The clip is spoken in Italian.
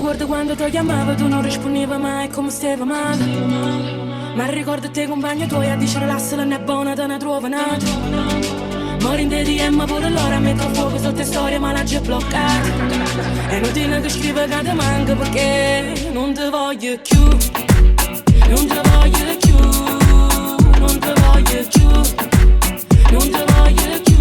ricordo quando ti chiamavo, tu non rispondevi mai come stava male. Ma ricordo te compagno tuoi a dire lasciala non è buona, te ne trovo nato. Mori in DM pure l'ora, metto fuoco sotto storie ma la già bloccata. È inutile che scriva che ti manca perché non ti voglio più. Non ti voglio più. Non ti voglio più. Non ti voglio più.